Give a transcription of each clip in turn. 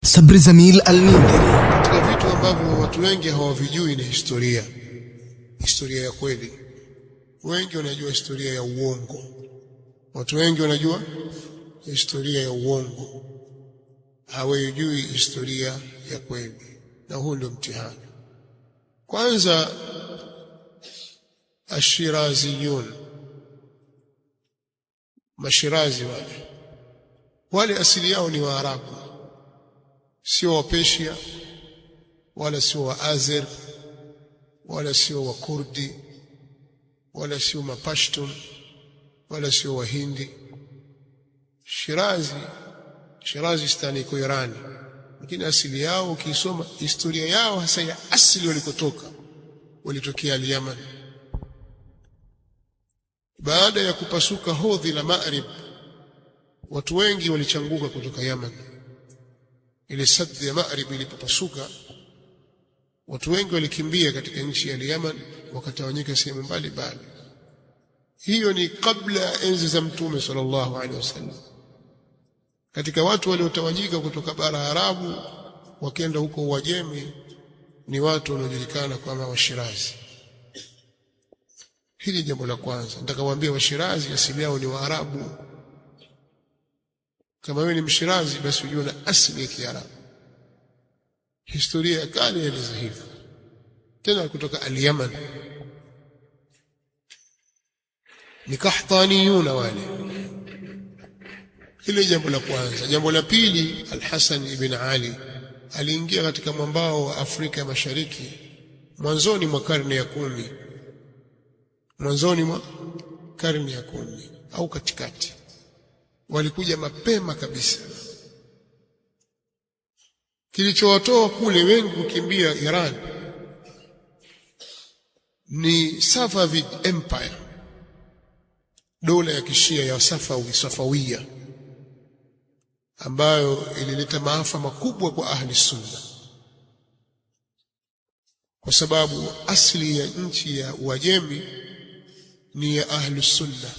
Sabri Zamil Al-Mindri. Katika vitu ambavyo watu wengi hawavijui ni historia ya kweli. Wengi wanajua historia ya uongo. Watu wengi wanajua historia ya uongo, hawajui historia ya kweli, na huu ndio mtihani. Kwanza, Ashiraziyun, Mashirazi wale asili yao ni Waarabu, sio wa Persia wala sio wa Azer wala sio wa Kurdi wala sio Mapashtun wala sio wa Hindi. Shirazistan iko Irani, lakini asili yao ukisoma historia yao hasa ya asili walikotoka, walitokea Yemen. Baada ya kupasuka hodhi la Maghrib, watu wengi walichanguka kutoka Yemen. Ile sadhi ya Maghrib ilipopasuka, watu wengi walikimbia katika nchi ya Yemen, wakatawanyika sehemu mbalimbali. Hiyo ni kabla ya enzi za Mtume sallallahu alaihi wasallam. Katika watu waliotawanyika kutoka bara Arabu wakenda huko Uajemi ni watu wanaojulikana kama Washirazi. Hili jambo la kwanza. Nataka kuambia Washirazi asili yao ni Waarabu. Kama wewe ni Mshirazi, basi ujue na asili ya Kiarabu. Historia ya kale inaeleza hivyo, tena kutoka al-Yaman. Ni Kahtaniyun wale. Hili jambo la kwanza. Jambo la pili, Al-Hasan ibn Ali aliingia katika mwambao wa Afrika Mashariki mwanzoni mwa karne ya 10, mwanzoni mwa karne ya 10 au katikati. Walikuja mapema kabisa. Kilichowatoa kule wengi kukimbia Iran ni Safavid Empire, dola ya kishia ya Safawiya, ambayo ilileta maafa makubwa kwa ahli sunna, kwa sababu asili ya nchi ya Uajemi ni ya ahli sunna.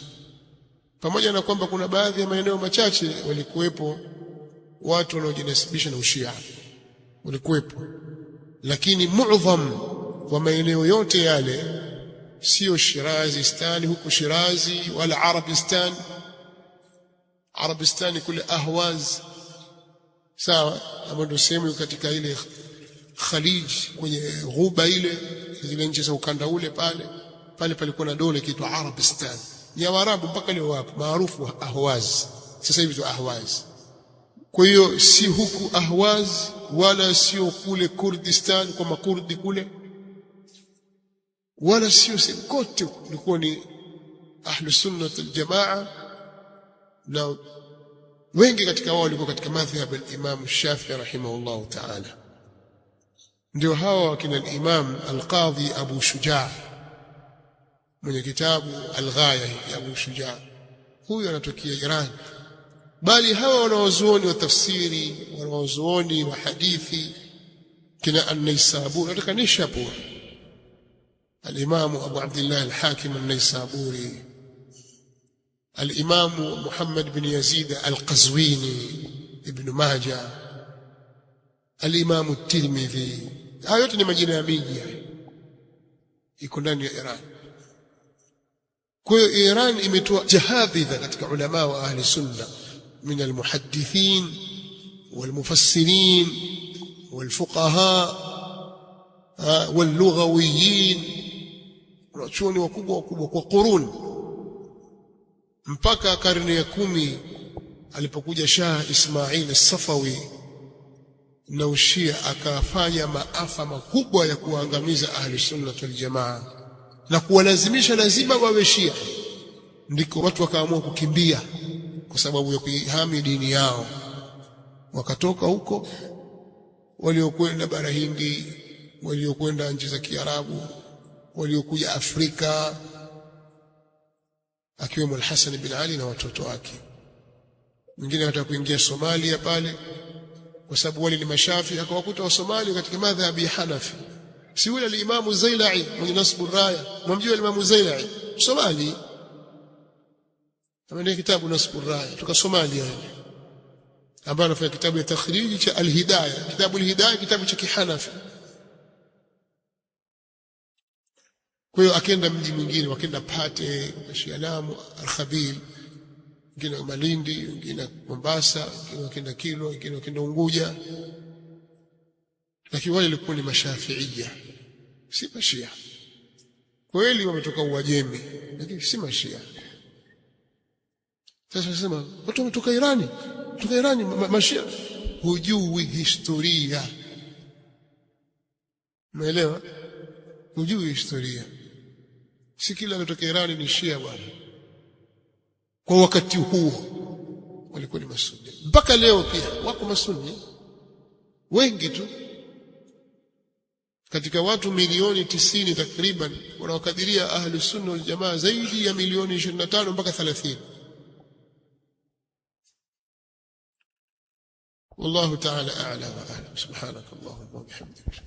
Pamoja na kwamba kuna baadhi ya maeneo machache walikuwepo watu wanaojinasibisha na Ushia, walikuwepo, lakini muadham wa maeneo yote yale sio Shirazistan huko Shirazi wala Arabistan. Arabistan kule Ahwaz, sawa, ambayo ndio sehemu katika ile Khalij, kwenye ghuba ile, zile nchi za ukanda ule pale palikuwa na dola kiitwa Arabistan, ni ya Waarabu mpaka leo wapo, maarufu Ahwaz, sasa hivi tu Ahwaz. Kwa hiyo si huku Ahwaz wala sio kule Kurdistan kwa Makurdi kule, wala sio kote, kulikuwa ni Ahlus Sunnah wal Jamaa, na wengi katika wao walikuwa katika madhhab al-Imam Shafi'i rahimahullah ta'ala. Ndio hawa wakina al-Imam al-Qadhi Abu Shujaa mwenye kitabu Al-Ghaya ya Abu Shujaa, huyu anatokea Iran. Bali hawa wanawazuoni wa tafsiri, wanawazuoni wa hadithi, kina An-Naisaburi, nataka Nishapur, al-Imam Abu Abdullah al-Hakim An-Naisaburi, al-Imam Muhammad bin Yazid al-Qazwini, Ibn Majah, al-Imam at-Tirmidhi. Hayo yote ni majina ya miji iko ndani ya Iran. Kwa hiyo Iran imetoa jahadhidha katika ulama wa ahli sunna min al-muhaddithin wal-mufassirin wal-fuqaha wal-lughawiyin, wanachuoni wakubwa kwa qurun, mpaka karne ya 10 alipokuja Shah Ismail as-Safawi na Ushia akafanya maafa makubwa ya kuangamiza ahli sunna wal jamaa na kuwalazimisha lazima wawe Shia. Ndiko watu wakaamua kukimbia kwa sababu ya kuihami dini yao, wakatoka huko, waliokwenda bara Hindi, waliokwenda nchi za Kiarabu, waliokuja Afrika, akiwemo Al-Hasan bin Ali na watoto wake. Mwingine anataka kuingia Somalia pale, kwa sababu wale ni Mashafi, akawakuta wa Somalia katika madhhabi ya Hanafi. Si yule al-Imam Zailai mwenye Nasbu Raya, mwamjua al-Imam Zailai Somali, ameandika kitabu Nasbu Raya, toka Somalia. ambaye anafanya kitabu ya takhriji cha al-Hidayah. Kitabu al-Hidayah kitabu cha Kihanafi. Kwa hiyo akaenda mji mwingine, wakaenda Pate, Shialamu, Al-Khabil, wengine Malindi, wengine Mombasa, wengine wakaenda Kilwa, wengine wakaenda Unguja. Lakini wale walikuwa ni mashafiia, si mashia. Kweli wametoka Uajemi, lakini si mashia. Sasa nasema watu wametoka Irani, kutoka Irani mashia. Hujui historia. Umeelewa? Hujui historia. Si kila kutoka Irani ni shia bwana. Kwa wakati huo walikuwa ni masuni. Mpaka leo pia wako masuni wengi tu. Katika watu milioni 90 takriban wanaokadiria ahli sunna wal jamaa zaidi ya milioni 25 mpaka 30. والله تعالى أعلى وأعلم. سبحانك اللهم وبحمدك.